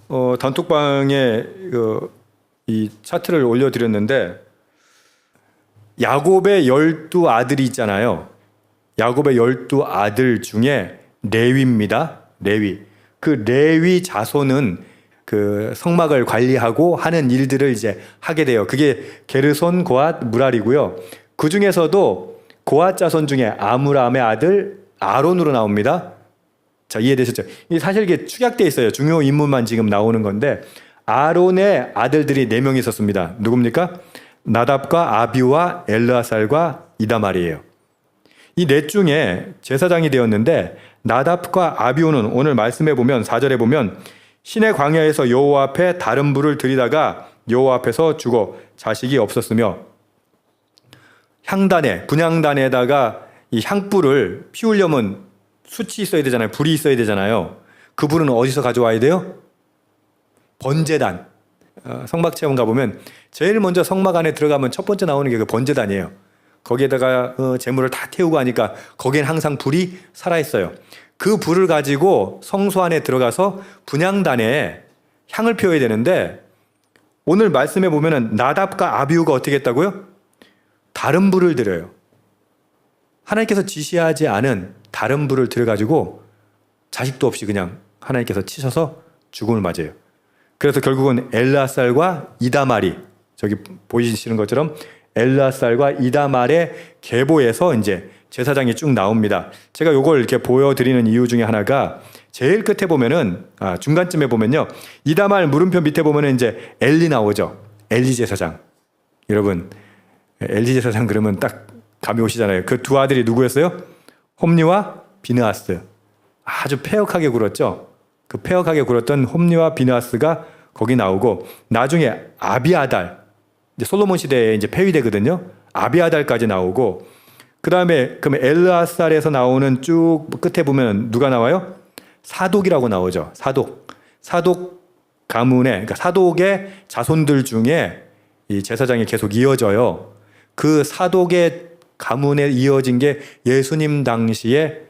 단톡방에 이 차트를 올려드렸는데 야곱의 12아들이 있잖아요. 야곱의 12아들 중에 레위입니다. 레위. 그 레위 자손은 그 성막을 관리하고 하는 일들을 이제 하게 돼요. 그게 게르손, 고앗, 무랄이고요. 그 중에서도 고앗 자손 중에 아므람의 아들 아론으로 나옵니다. 자, 이해되셨죠? 이게 사실 이게 축약돼 있어요. 중요 인물만 지금 나오는 건데 아론의 아들들이 4명이 있었습니다. 누굽니까? 나답과 아비우와 엘르아살과 이다말이에요. 이 넷 중에 제사장이 되었는데 나답과 아비우는 오늘 말씀해 보면 4절에 보면 신의 광야에서 여호와 앞에 다른 불을 들이다가 여호와 앞에서 죽어 자식이 없었으며 향단에 분향단에다가 이 향불을 피우려면 숯이 있어야 되잖아요. 불이 있어야 되잖아요. 그 불은 어디서 가져와야 돼요? 번제단. 성막 체험 가보면 제일 먼저 성막 안에 들어가면 첫 번째 나오는 게 그 번제단이에요. 거기에다가 재물을 다 태우고 하니까 거기엔 항상 불이 살아있어요. 그 불을 가지고 성소 안에 들어가서 분향단에 향을 피워야 되는데 오늘 말씀에 보면은 나답과 아비우가 어떻게 했다고요? 다른 불을 들여요. 하나님께서 지시하지 않은 다른 불을 들여가지고 자식도 없이 그냥 하나님께서 치셔서 죽음을 맞아요. 그래서 결국은 엘르아살과 이다말이 저기 보이시는 것처럼 엘르아살과 이다말의 계보에서 이제 제사장이 쭉 나옵니다. 제가 이걸 이렇게 보여드리는 이유 중에 하나가 제일 끝에 보면은 중간쯤에 보면요 이다말 물음표 밑에 보면은 이제 엘리 나오죠. 엘리 제사장. 여러분 엘리 제사장 그러면 딱 감이 오시잖아요. 그 두 아들이 누구였어요? 홈리와 비느하스. 아주 패역하게 굴었죠. 그 패역하게 굴었던 홈리와 비느하스가 거기 나오고 나중에 아비아달 이제 솔로몬 시대에 이제 폐위되거든요. 아비아달까지 나오고 그 다음에 그럼 엘르아살에서 나오는 쭉 끝에 보면 누가 나와요? 사독이라고 나오죠. 사독 가문의 그러니까 사독의 자손들 중에 이 제사장이 계속 이어져요. 그 사독의 가문에 이어진 게 예수님 당시에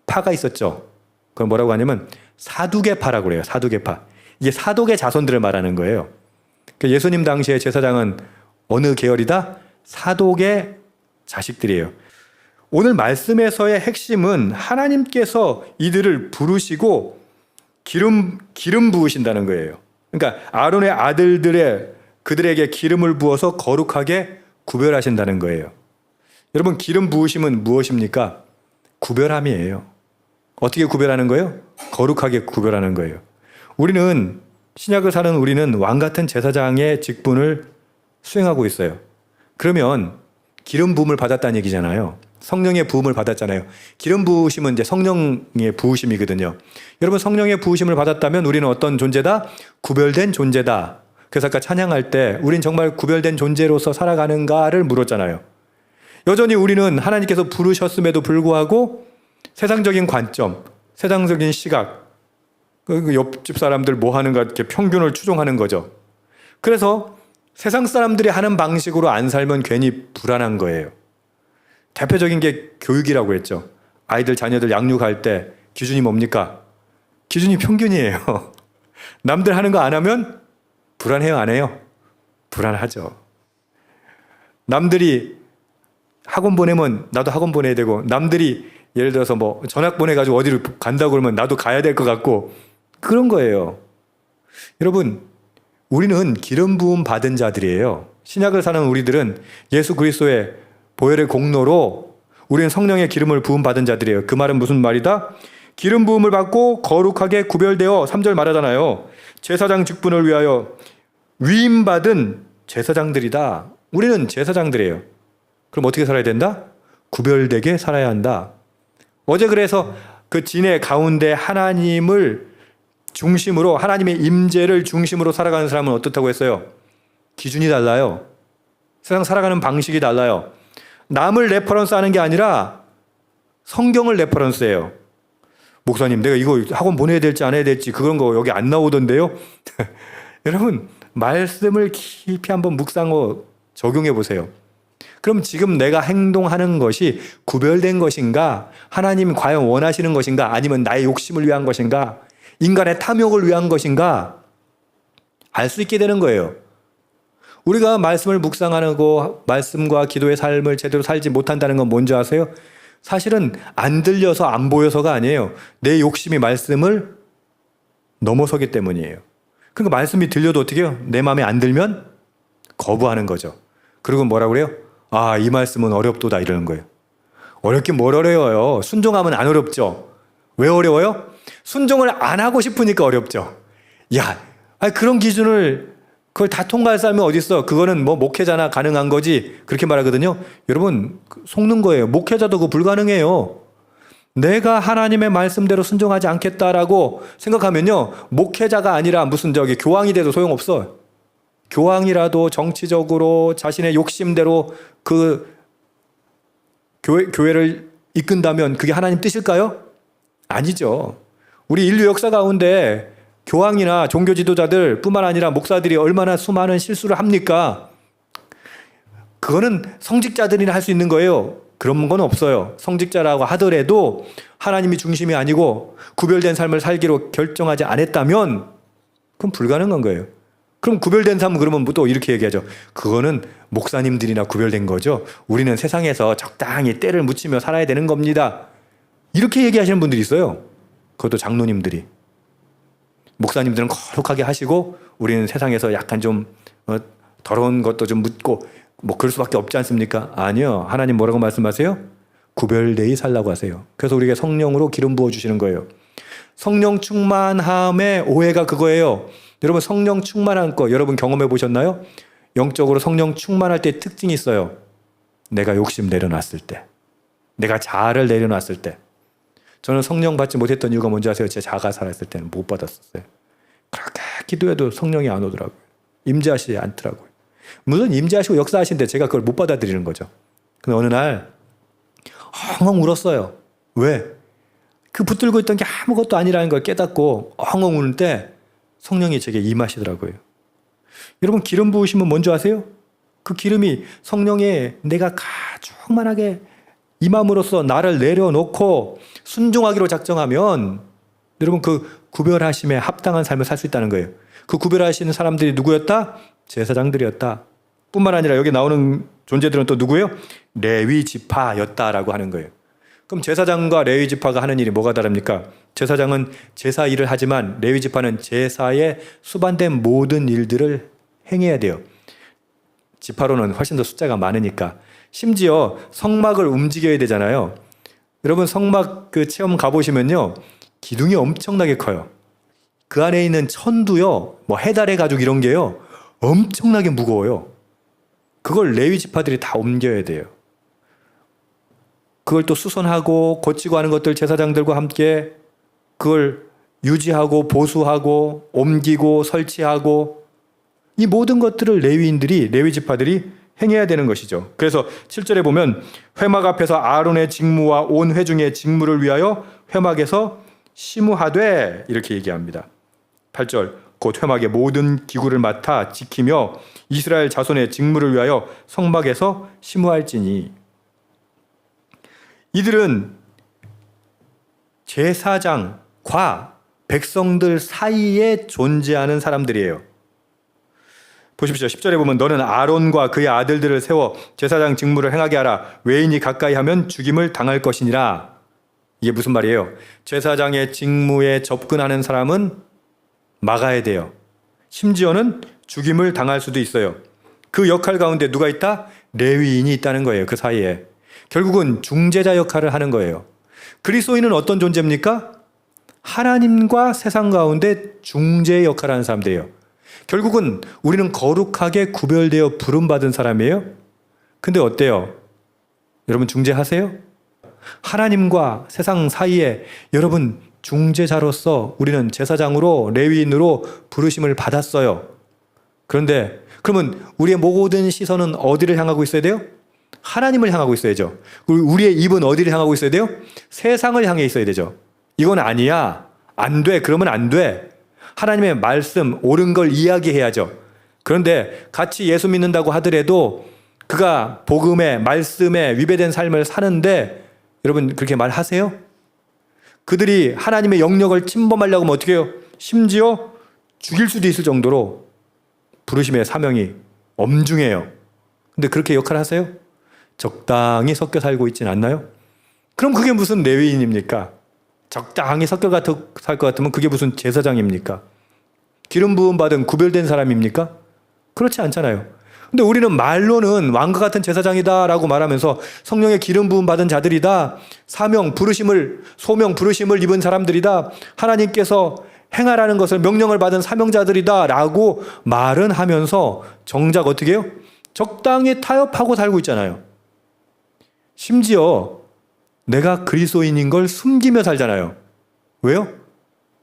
파가 있었죠. 그걸 뭐라고 하냐면 사두개 파라고 그래요. 사두개 파. 이게 사독의 자손들을 말하는 거예요. 그러니까 예수님 당시에 제사장은 어느 계열이다? 사독의 자식들이에요. 오늘 말씀에서의 핵심은 하나님께서 이들을 부르시고 기름 부으신다는 거예요. 그러니까 아론의 그들에게 기름을 부어서 거룩하게 구별하신다는 거예요. 여러분 기름 부으심은 무엇입니까? 구별함이에요. 어떻게 구별하는 거예요? 거룩하게 구별하는 거예요. 우리는 신약을 사는 우리는 왕 같은 제사장의 직분을 수행하고 있어요. 그러면 기름 부음을 받았다는 얘기잖아요. 성령의 부음을 받았잖아요. 기름 부으심은 이제 성령의 부으심이거든요. 여러분 성령의 부으심을 받았다면 우리는 어떤 존재다? 구별된 존재다. 그래서 아까 찬양할 때 우린 정말 구별된 존재로서 살아가는가를 물었잖아요. 여전히 우리는 하나님께서 부르셨음에도 불구하고 세상적인 관점, 세상적인 시각, 그 옆집 사람들 뭐 하는가 이렇게 평균을 추종하는 거죠. 그래서 세상 사람들이 하는 방식으로 안 살면 괜히 불안한 거예요. 대표적인 게 교육이라고 했죠. 아이들 자녀들 양육할 때 기준이 뭡니까? 기준이 평균이에요. 남들 하는 거 안 하면 불안해요, 안 해요? 불안하죠. 남들이 학원 보내면 나도 학원 보내야 되고 남들이 예를 들어서 뭐 전학 보내가지고 어디를 간다고 그러면 나도 가야 될 것 같고 그런 거예요. 여러분 우리는 기름 부음 받은 자들이에요. 신약을 사는 우리들은 예수 그리스도의 보혈의 공로로 우리는 성령의 기름을 부음 받은 자들이에요. 그 말은 무슨 말이다? 기름 부음을 받고 거룩하게 구별되어 3절 말하잖아요. 제사장 직분을 위하여 위임받은 제사장들이다. 우리는 제사장들이에요. 그럼 어떻게 살아야 된다? 구별되게 살아야 한다. 어제 그래서 그 진의 가운데 하나님을 중심으로 하나님의 임재를 중심으로 살아가는 사람은 어떻다고 했어요? 기준이 달라요. 세상 살아가는 방식이 달라요. 남을 레퍼런스 하는 게 아니라 성경을 레퍼런스해요. 목사님 내가 이거 학원 보내야 될지 안 해야 될지 그런 거 여기 안 나오던데요? 여러분 말씀을 깊이 한번 묵상하고 적용해 보세요. 그럼 지금 내가 행동하는 것이 구별된 것인가? 하나님 과연 원하시는 것인가? 아니면 나의 욕심을 위한 것인가? 인간의 탐욕을 위한 것인가? 알 수 있게 되는 거예요. 우리가 말씀을 묵상하고 말씀과 기도의 삶을 제대로 살지 못한다는 건 뭔지 아세요? 사실은 안 들려서 안 보여서가 아니에요. 내 욕심이 말씀을 넘어서기 때문이에요. 그러니까 말씀이 들려도 어떻게 해요? 내 마음에 안 들면 거부하는 거죠. 그리고 뭐라고 그래요? 아, 이 말씀은 어렵도다 이러는 거예요. 어렵긴 뭘 어려워요. 순종하면 안 어렵죠. 왜 어려워요? 순종을 안 하고 싶으니까 어렵죠. 야, 그런 기준을 그걸 다 통과할 사람이 어디 있어? 그거는 뭐 목회자나 가능한 거지. 그렇게 말하거든요. 여러분 속는 거예요. 목회자도 그거 불가능해요. 내가 하나님의 말씀대로 순종하지 않겠다라고 생각하면요, 목회자가 아니라 무슨 교황이 돼도 소용없어. 교황이라도 정치적으로 자신의 욕심대로 그 교회를 이끈다면 그게 하나님 뜻일까요? 아니죠. 우리 인류 역사 가운데 교황이나 종교 지도자들 뿐만 아니라 목사들이 얼마나 수많은 실수를 합니까? 그거는 성직자들이나 할 수 있는 거예요. 그런 건 없어요. 성직자라고 하더라도 하나님이 중심이 아니고 구별된 삶을 살기로 결정하지 않았다면 그건 불가능한 거예요. 그럼 구별된 삶은 그러면 또 이렇게 얘기하죠. 그거는 목사님들이나 구별된 거죠. 우리는 세상에서 적당히 때를 묻히며 살아야 되는 겁니다. 이렇게 얘기하시는 분들이 있어요. 그것도 장로님들이. 목사님들은 거룩하게 하시고 우리는 세상에서 약간 좀 더러운 것도 좀 묻고 뭐 그럴 수밖에 없지 않습니까? 아니요. 하나님 뭐라고 말씀하세요? 구별되이 살라고 하세요. 그래서 우리에게 성령으로 기름 부어주시는 거예요. 성령 충만함의 오해가 그거예요. 여러분 성령 충만한 거 여러분 경험해 보셨나요? 영적으로 성령 충만할 때 특징이 있어요. 내가 욕심 내려놨을 때, 내가 자아를 내려놨을 때. 저는 성령 받지 못했던 이유가 뭔지 아세요? 제 자아가 살았을 때는 못 받았었어요. 그렇게 기도해도 성령이 안 오더라고요. 임재하시지 않더라고요. 물론 임재하시고 역사하시는데 제가 그걸 못 받아들이는 거죠. 근데 어느 날 엉엉 울었어요. 왜? 그 붙들고 있던 게 아무것도 아니라는 걸 깨닫고 엉엉 우는 때 성령이 제게 임하시더라고요. 여러분 기름 부으시면 뭔지 아세요? 그 기름이 성령에 내가 가죽만하게 임함으로써 나를 내려놓고 순종하기로 작정하면 여러분 그 구별하심에 합당한 삶을 살 수 있다는 거예요. 그 구별하시는 사람들이 누구였다? 제사장들이었다. 뿐만 아니라 여기 나오는 존재들은 또 누구예요? 레위 지파였다라고 하는 거예요. 그럼 제사장과 레위 지파가 하는 일이 뭐가 다릅니까? 제사장은 제사 일을 하지만 레위 지파는 제사에 수반된 모든 일들을 행해야 돼요. 지파로는 훨씬 더 숫자가 많으니까. 심지어 성막을 움직여야 되잖아요. 여러분 성막 그 체험 가보시면요, 기둥이 엄청나게 커요. 그 안에 있는 천도요, 뭐 해달의 가죽 이런 게요, 엄청나게 무거워요. 그걸 레위 지파들이 다 옮겨야 돼요. 그걸 또 수선하고 고치고 하는 것들 제사장들과 함께 그걸 유지하고 보수하고 옮기고 설치하고 이 모든 것들을 레위 지파들이 행해야 되는 것이죠. 그래서 7절에 보면 회막 앞에서 아론의 직무와 온 회중의 직무를 위하여 회막에서 심우하되 이렇게 얘기합니다. 8절 곧 회막의 모든 기구를 맡아 지키며 이스라엘 자손의 직무를 위하여 성막에서 심우할지니. 이들은 제사장과 백성들 사이에 존재하는 사람들이에요. 보십시오. 10절에 보면 너는 아론과 그의 아들들을 세워 제사장 직무를 행하게 하라. 외인이 가까이 하면 죽임을 당할 것이니라. 이게 무슨 말이에요? 제사장의 직무에 접근하는 사람은 막아야 돼요. 심지어는 죽임을 당할 수도 있어요. 그 역할 가운데 누가 있다? 레위인이 있다는 거예요. 그 사이에. 결국은 중재자 역할을 하는 거예요. 그리스도인은 어떤 존재입니까? 하나님과 세상 가운데 중재 역할을 하는 사람들이에요. 결국은 우리는 거룩하게 구별되어 부름받은 사람이에요. 근데 어때요? 여러분 중재하세요? 하나님과 세상 사이에 여러분 중재자로서 우리는 제사장으로 레위인으로 부르심을 받았어요. 그런데 그러면 우리의 모든 시선은 어디를 향하고 있어야 돼요? 하나님을 향하고 있어야죠. 우리의 입은 어디를 향하고 있어야 돼요? 세상을 향해 있어야 되죠. 이건 아니야. 안 돼. 그러면 안 돼. 하나님의 말씀, 옳은 걸 이야기해야죠. 그런데 같이 예수 믿는다고 하더라도 그가 복음에, 말씀에 위배된 삶을 사는데 여러분 그렇게 말하세요? 그들이 하나님의 영역을 침범하려고 하면 어떻게 해요? 심지어 죽일 수도 있을 정도로 부르심의 사명이 엄중해요. 근데 그렇게 역할을 하세요? 적당히 섞여 살고 있진 않나요? 그럼 그게 무슨 레위인입니까? 적당히 섞여 살 것 같으면 그게 무슨 제사장입니까? 기름 부음 받은 구별된 사람입니까? 그렇지 않잖아요. 근데 우리는 말로는 왕과 같은 제사장이다라고 말하면서 성령의 기름 부음 받은 자들이다, 사명 부르심을 소명 부르심을 입은 사람들이다, 하나님께서 행하라는 것을 명령을 받은 사명자들이다라고 말은 하면서 정작 어떻게 해요? 적당히 타협하고 살고 있잖아요. 심지어 내가 그리스도인인 걸 숨기며 살잖아요. 왜요?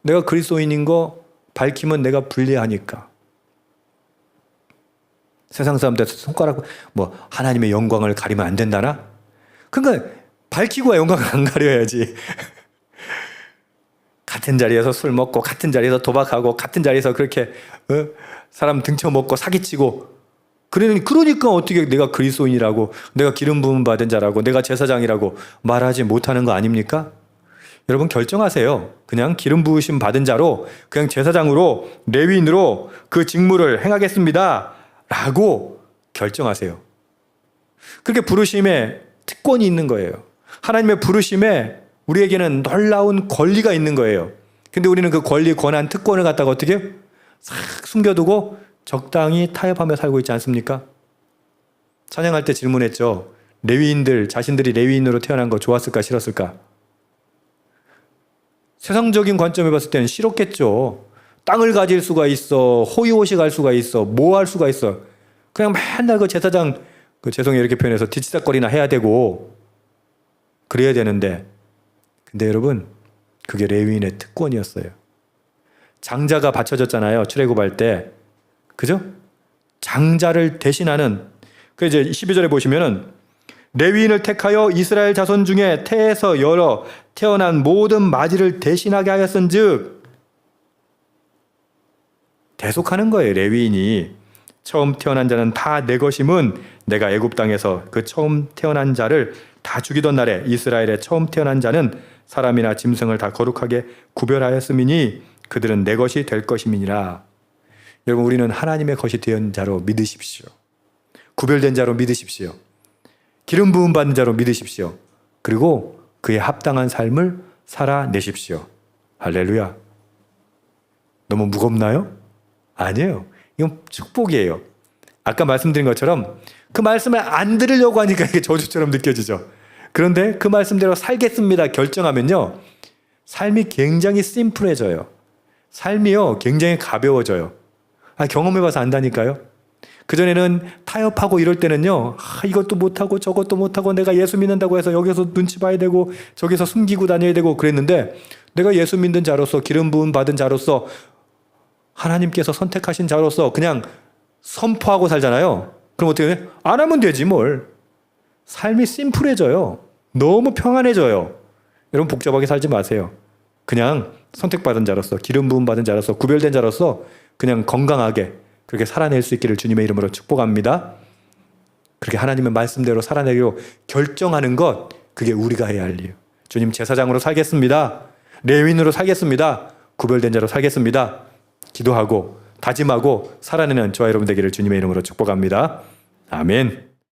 내가 그리스도인인 거 밝히면 내가 불리하니까. 세상 사람들 손가락 하나님의 영광을 가리면 안 된다나? 그러니까 밝히고 영광을 안 가려야지. 같은 자리에서 술 먹고 같은 자리에서 도박하고 같은 자리에서 그렇게 사람 등쳐먹고 사기치고 그러니까 어떻게 내가 그리스도인이라고, 내가 기름 부음 받은 자라고, 내가 제사장이라고 말하지 못하는 거 아닙니까? 여러분 결정하세요. 그냥 기름 부으심 받은 자로, 그냥 제사장으로, 레위인으로 그 직무를 행하겠습니다 라고 결정하세요. 그렇게 부르심에 특권이 있는 거예요. 하나님의 부르심에 우리에게는 놀라운 권리가 있는 거예요. 근데 우리는 그 권리, 권한, 특권을 갖다가 어떻게 해요? 싹 숨겨두고 적당히 타협하며 살고 있지 않습니까? 찬양할 때 질문했죠. 레위인들, 자신들이 레위인으로 태어난 거 좋았을까 싫었을까? 세상적인 관점에 봤을 때는 싫었겠죠. 땅을 가질 수가 있어, 호의호식할 수가 있어, 뭐 할 수가 있어. 그냥 맨날 그 제사장, 죄송해요 이렇게 표현해서 뒤치다거리나 해야 되고 그래야 되는데, 근데 여러분 그게 레위인의 특권이었어요. 장자가 바쳐졌잖아요. 출애굽할 때. 그죠? 장자를 대신하는, 그 이제 12절에 보시면은 레위인을 택하여 이스라엘 자손 중에 태에서 열어 태어난 모든 마지를 대신하게 하였은즉, 대속하는 거예요. 레위인이 처음 태어난 자는 다 내 것임은 내가 애굽 땅에서 그 처음 태어난 자를 다 죽이던 날에 이스라엘의 처음 태어난 자는 사람이나 짐승을 다 거룩하게 구별하였음이니 그들은 내 것이 될 것임이니라. 여러분 우리는 하나님의 것이 된 자로 믿으십시오. 구별된 자로 믿으십시오. 기름 부음 받는 자로 믿으십시오. 그리고 그에 합당한 삶을 살아내십시오. 할렐루야. 너무 무겁나요? 아니에요. 이건 축복이에요. 아까 말씀드린 것처럼 그 말씀을 안 들으려고 하니까 이게 저주처럼 느껴지죠. 그런데 그 말씀대로 살겠습니다 결정하면요, 삶이 굉장히 심플해져요. 삶이요 굉장히 가벼워져요. 경험해봐서 안다니까요. 그전에는 타협하고 이럴 때는요, 이것도 못하고 저것도 못하고 내가 예수 믿는다고 해서 여기서 눈치 봐야 되고 저기서 숨기고 다녀야 되고 그랬는데, 내가 예수 믿는 자로서, 기름 부음 받은 자로서, 하나님께서 선택하신 자로서 그냥 선포하고 살잖아요. 그럼 어떻게 해? 안 하면 되지 뭘. 삶이 심플해져요. 너무 평안해져요. 여러분 복잡하게 살지 마세요. 그냥 선택받은 자로서, 기름 부음 받은 자로서, 구별된 자로서 그냥 건강하게 그렇게 살아낼 수 있기를 주님의 이름으로 축복합니다. 그렇게 하나님의 말씀대로 살아내기로 결정하는 것, 그게 우리가 해야 할 일. 주님 제사장으로 살겠습니다. 레위인으로 살겠습니다. 구별된 자로 살겠습니다. 기도하고 다짐하고 살아내는 저와 여러분 되기를 주님의 이름으로 축복합니다. 아멘.